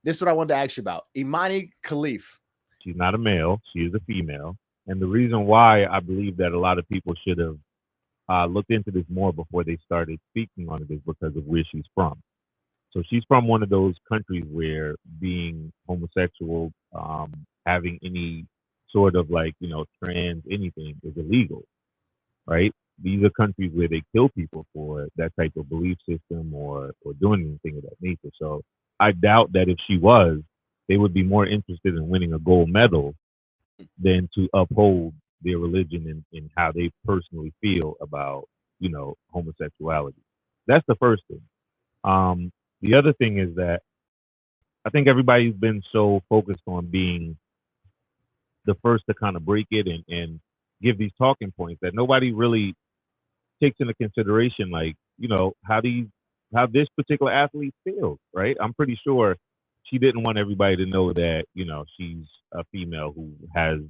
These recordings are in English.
this is what I wanted to ask you about. Imani Khalif. She's not a male. She is a female. And the reason why I believe that a lot of people should have looked into this more before they started speaking on it is because of where she's from. So she's from one of those countries where being homosexual, having any sort of like, trans anything is illegal, right? These are countries where they kill people for that type of belief system or doing anything of that nature. So I doubt that if she was, they would be more interested in winning a gold medal than to uphold their religion and how they personally feel about, homosexuality. That's the first thing. The other thing is that I think everybody's been so focused on being the first to kind of break it and give these talking points that nobody really takes into consideration, like, how this particular athlete feels, right? I'm pretty sure she didn't want everybody to know that, she's a female who has,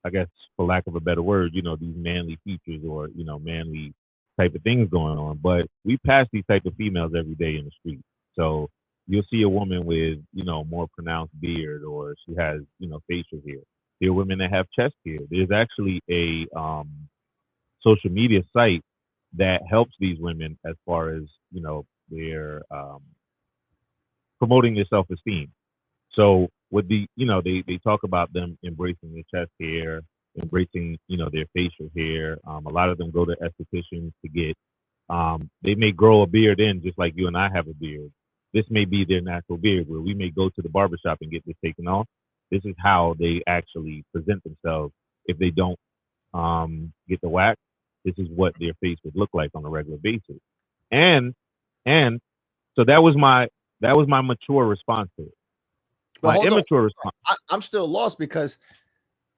I guess for lack of a better word, these manly features or, manly type of things going on. But we pass these type of females every day in the street. So you'll see a woman with, more pronounced beard, or she has, facial hair. There are women that have chest hair. There's actually a social media site that helps these women as far as, their promoting their self-esteem. So with they talk about them embracing their chest hair, embracing, their facial hair. A lot of them go to estheticians to get, they may grow a beard in just like you and I have a beard. This may be their natural beard where we may go to the barbershop and get this taken off. This is how they actually present themselves if they don't get the wax. This is what their face would look like on a regular basis. And so that was my mature response to it. But my immature response. I'm still lost because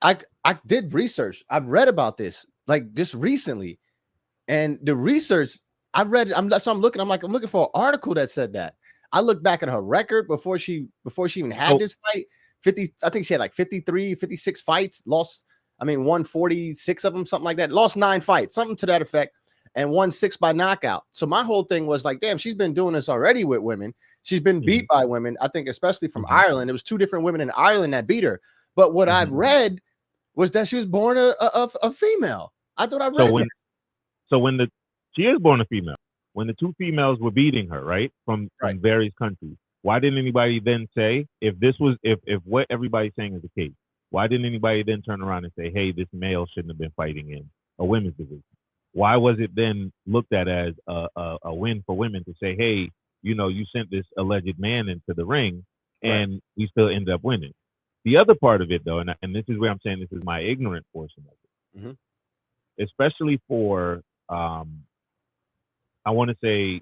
I did research. I've read about this like just recently, and the research I read. I'm looking. I'm looking for an article that said that. I looked back at her record before she even had this fight. 50. I think she had like 53, 56 fights. Lost. Won 46 of them, something like that. Lost 9 fights, something to that effect, and won 6 by knockout. So my whole thing was like, damn, she's been doing this already with women. She's been beat by women. I think especially from Ireland. It was 2 different women in Ireland that beat her. But what I've read was that she was born a female. I thought I read she is born a female. When the 2 females were beating her, right, from various countries, why didn't anybody then say, if what everybody's saying is the case, why didn't anybody then turn around and say, hey, this male shouldn't have been fighting in a women's division? Why was it then looked at as a win for women to say, hey, you sent this alleged man into the ring and we still ended up winning? The other part of it, though, and this is where I'm saying this is my ignorant portion of it, especially for, I want to say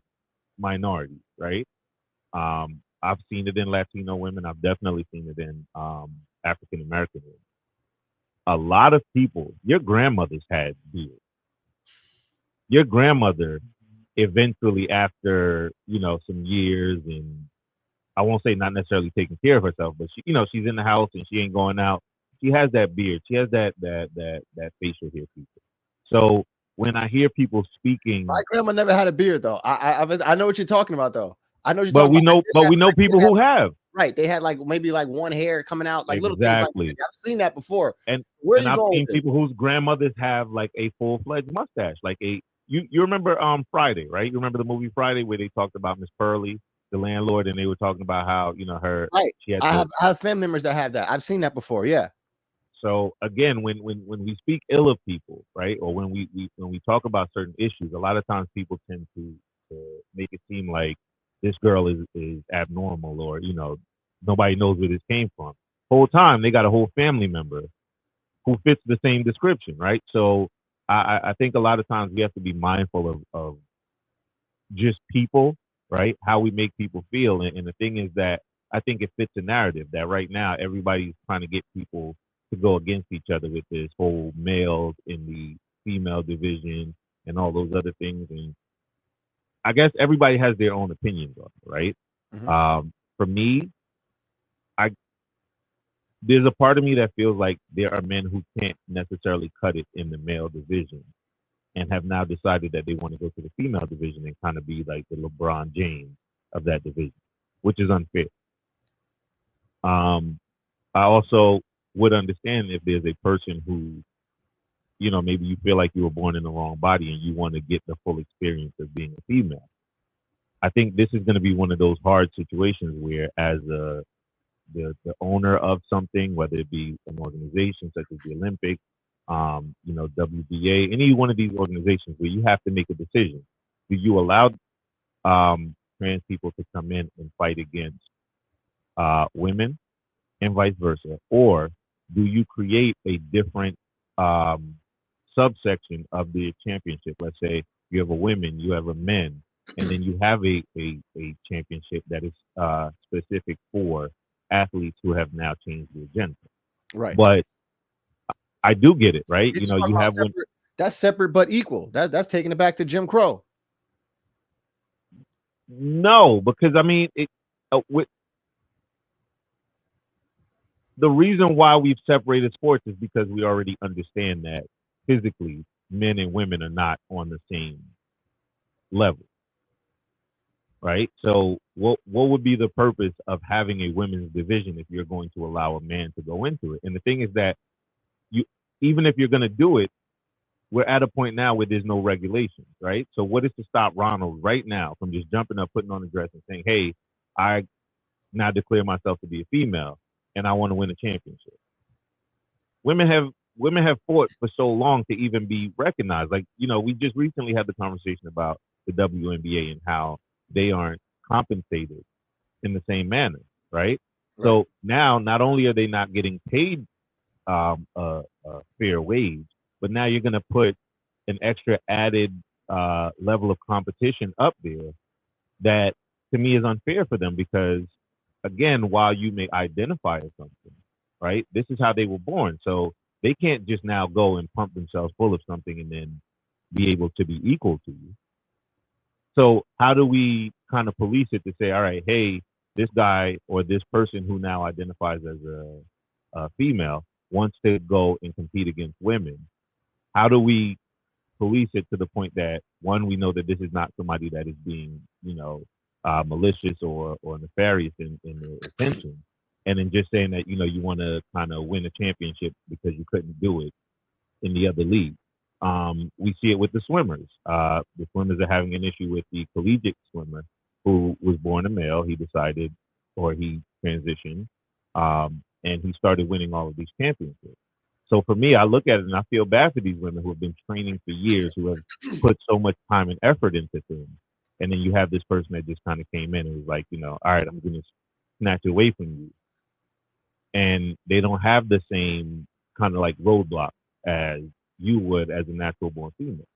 minorities, right? I've seen it in Latino women. I've definitely seen it in African American women. A lot of people, your grandmothers had beards. Your grandmother eventually, after, some years, and I won't say not necessarily taking care of herself, but she, she's in the house and she ain't going out. She has that beard. She has that facial hair feature. So when I hear people speaking, my grandma never had a beard though. I know what you're talking about though. I know what you're but talking about. we know people who have. Right, they had like maybe like one hair coming out, like little things like that. I've seen that before. And I've seen people whose grandmothers have like a full-fledged mustache, like a you remember Friday, right? You remember the movie Friday where they talked about Miss Pearly, the landlord, and they were talking about how her she had. I have family members that have that. I've seen that before. Yeah. So again, when we speak ill of people, right, or when we talk about certain issues, a lot of times people tend to make it seem like this girl is abnormal, or nobody knows where this came from. Whole time they got a whole family member who fits the same description, right? So I think a lot of times we have to be mindful of just people, right? How we make people feel, and the thing is that I think it fits a narrative that right now everybody's trying to get people to go against each other with this whole males in the female division and all those other things. And I guess everybody has their own opinions on it, right? For me, there's a part of me that feels like there are men who can't necessarily cut it in the male division and have now decided that they want to go to the female division and kind of be like the LeBron James of that division, which is unfair. I also would understand if there's a person who, maybe you feel like you were born in the wrong body and you want to get the full experience of being a female. I think this is going to be one of those hard situations where, as the owner of something, whether it be an organization such as the Olympics, WBA, any one of these organizations, where you have to make a decision: do you allow trans people to come in and fight against women, and vice versa, or do you create a different subsection of the championship? Let's say you have a women, you have a men, and then you have a championship that is specific for athletes who have now changed their gender. Right. But I do get it, right? You have that's separate but equal. That's taking it back to Jim Crow. No, because I mean, the reason why we've separated sports is because we already understand that physically men and women are not on the same level, right? So what would be the purpose of having a women's division if you're going to allow a man to go into it? And the thing is that even if you're going to do it, we're at a point now where there's no regulations, right? So what is to stop Ronald right now from just jumping up, putting on a dress and saying, hey, I now declare myself to be a female and I want to win a championship? Women have fought for so long to even be recognized. Like, we just recently had the conversation about the WNBA and how they aren't compensated in the same manner, right? So now not only are they not getting paid a fair wage, but now you're going to put an extra added level of competition up there that to me is unfair for them, because again, while you may identify as something, right, this is how they were born. So they can't just now go and pump themselves full of something and then be able to be equal to you. So how do we kind of police it to say, all right, hey, this guy or this person who now identifies as a female wants to go and compete against women? How do we police it to the point that, one, we know that this is not somebody that is being, malicious or nefarious in their intention, and then just saying that, you want to kind of win a championship because you couldn't do it in the other league. We see it with the swimmers. The swimmers are having an issue with the collegiate swimmer who was born a male. He decided, or he transitioned, and he started winning all of these championships. So for me, I look at it and I feel bad for these women who have been training for years, who have put so much time and effort into things. And then you have this person that just kind of came in and was like, all right, I'm going to snatch it away from you. And they don't have the same kind of like roadblock as you would as a natural born female.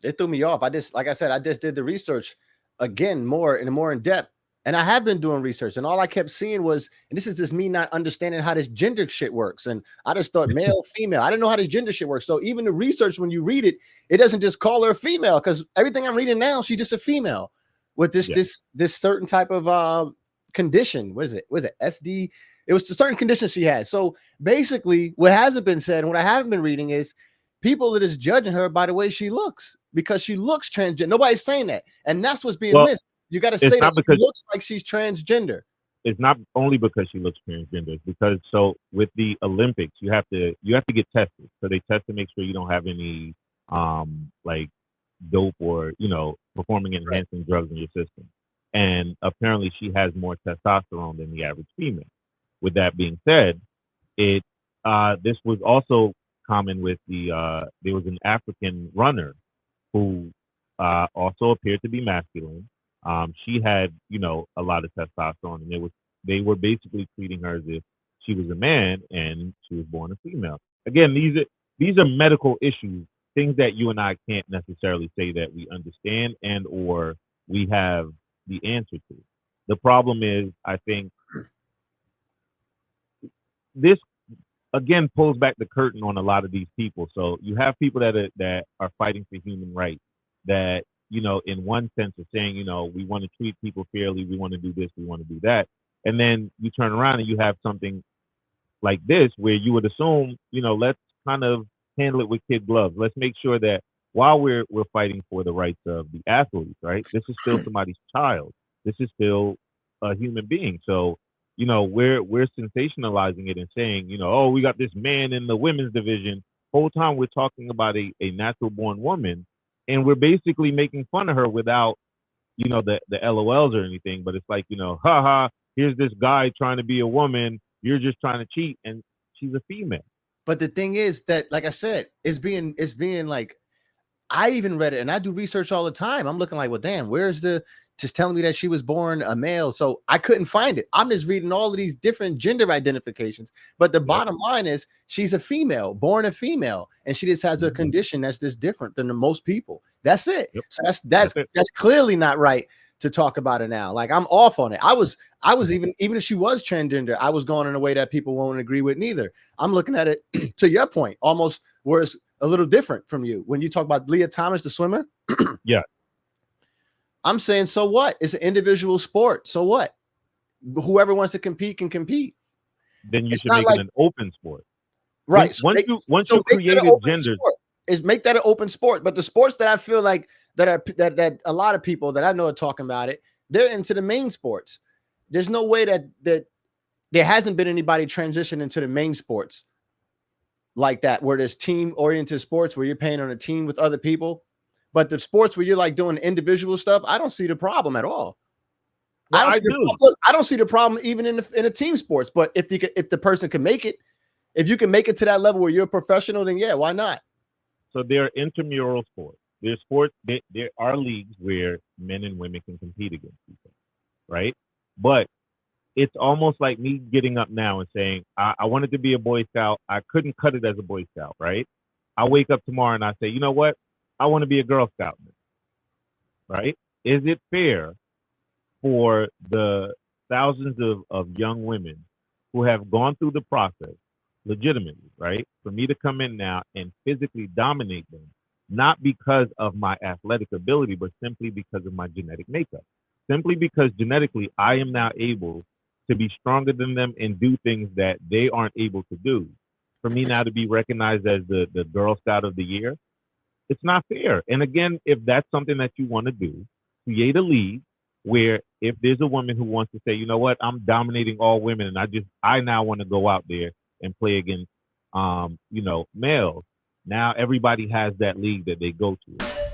It threw me off. Like I said, I just did the research again, more in depth. And I have been doing research, and all I kept seeing was, and this is just me not understanding how this gender shit works. And I just thought male, female. I didn't know how this gender shit works. So even the research, when you read it, it doesn't just call her a female, because everything I'm reading now, she's just a female with this certain type of condition. What is it? Was it SD? It was a certain condition she has. So basically, what hasn't been said and what I haven't been reading is people that is judging her by the way she looks, because she looks transgender. Nobody's saying that, and that's what's being missed. You got to say that she looks like she's transgender. It's not only because she looks transgender. It's because, so with the Olympics, you have to get tested. So they test to make sure you don't have any like dope or performing enhancing drugs in your system. And apparently, she has more testosterone than the average female. With that being said, this was also common with there was an African runner who also appeared to be masculine. She had, a lot of testosterone, and they were basically treating her as if she was a man and she was born a female. Again, these are medical issues, things that you and I can't necessarily say that we understand and or we have the answer to. The problem is, I think this again pulls back the curtain on a lot of these people. So you have people that are fighting for human rights, that in one sense are saying, we want to treat people fairly, we want to do this, we want to do that. And then you turn around and you have something like this where you would assume, let's kind of handle it with kid gloves. Let's make sure that while we're fighting for the rights of the athletes, right? This is still somebody's child. This is still a human being. So, we're sensationalizing it and saying, oh, we got this man in the women's division. Whole time we're talking about a natural born woman, and we're basically making fun of her without, the LOLs or anything. But it's like, haha, here's this guy trying to be a woman. You're just trying to cheat, and she's a female. But the thing is that, like I said, it's being like, I even read it, and I do research all the time. I'm looking like, well, damn, where's just telling me that she was born a male? So I couldn't find it. I'm just reading all of these different gender identifications. But the bottom line is she's a female, born a female, and she just has a condition that's just different than the most people. That's it. Yep. So that's clearly not right to talk about it now. Like, I'm off on it. I was even if she was transgender, I was going in a way that people won't agree with neither. I'm looking at it to your point, almost where it's a little different from you. When you talk about Leah Thomas, the swimmer. Yeah. I'm saying, so what? It's an individual sport. So what? Whoever wants to compete can compete. Then you should make it an open sport. Right. Once you created genders, is make that an open sport. But the sports that I feel like that a lot of people that I know are talking about it, they're into the main sports. There's no way that there hasn't been anybody transition into the main sports like that, where there's team-oriented sports where you're playing on a team with other people. But the sports where you're like doing individual stuff, I don't see the problem at all. Well, I don't see the problem even in a team sports. But if the person can make it, if you can make it to that level where you're a professional, then yeah, why not? So there are intramural sports. There's sports. There are leagues where men and women can compete against each other, right? But it's almost like me getting up now and saying, I wanted to be a Boy Scout. I couldn't cut it as a Boy Scout, right? I wake up tomorrow and I say, you know what? I want to be a Girl Scout, right? Is it fair for the thousands of young women who have gone through the process legitimately, right? For me to come in now and physically dominate them, not because of my athletic ability, but simply because of my genetic makeup. Simply because genetically I am now able to be stronger than them and do things that they aren't able to do. For me now to be recognized as the Girl Scout of the Year, it's not fair. And again, if that's something that you want to do, create a league where if there's a woman who wants to say, you know what, I'm dominating all women and I now want to go out there and play against, males. Now everybody has that league that they go to.